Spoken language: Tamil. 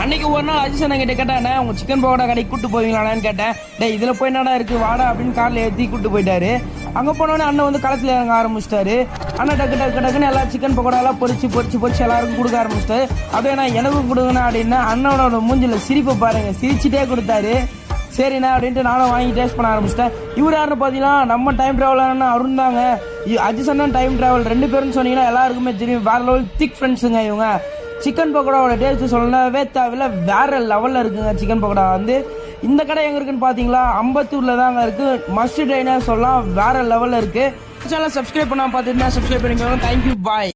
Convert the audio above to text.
அன்னைக்கு ஒரு நாள் அஜீஸ் அண்ணன் கிட்ட கேட்டேன், உங்க சிக்கன் பக்கோடா கடைக்கு கூட்டு போவீங்களான்னு கேட்டேன். டே இதுல போய் என்னடா இருக்கு வாடா அப்படின்னு கார்ல ஏற்றி கூட்டு போயிட்டாரு. அங்க போனோடனே அண்ணன் வந்து களத்துல இறங்க ஆரம்பிச்சிட்டாரு. அண்ணன் டக்கு டக்கு டக்குன்னு எல்லா சிக்கன் பக்கோடா எல்லாம் பொரிச்சு எல்லாருக்கும் கொடுக்க ஆரம்பிச்சிட்டாரு. அப்படியே நான் எனக்கும் கொடுங்கண்ணா அப்படின்னா அண்ணனோட மூஞ்சில சிரிப்பை பாருங்க, சிரிச்சுட்டே கொடுத்தாரு. சரிண்ணா அப்படின்ட்டு நானும் வாங்கி டேஸ்ட் பண்ண ஆரம்பிச்சிட்டேன். இவர் யாருன்னு பார்த்தீங்கன்னா நம்ம டைம் ட்ராவலர்னா அருண் தாங்க. அஜீஸ் அண்ணன் டைம் ட்ராவல் 2 பேரும் சொன்னீங்கன்னா எல்லாருக்குமே தெரியும். வேற லெவல் திக் ஃப்ரெண்ட்ஸுங்க இவங்க. சிக்கன் பக்கோடாவோட டேஸ்ட் சொல்லவே தேவையில்ல, வேற லெவலில் இருக்குங்க. சிக்கன் பக்கோடா வந்து இந்த கடை எங்கே இருக்குன்னு பார்த்தீங்களா, அம்பத்தூரில் தாங்க இருக்குது. மஸ்ட் ட்ரைனர் சொல்லலாம், வேற லெவலில் இருக்குது. சேனல் சப்ஸ்கிரைப் பண்ணாமல் பார்த்துட்டு சப்ஸ்கிரைப் பண்ணிக்கோங்க. தேங்க்யூ, பாய்.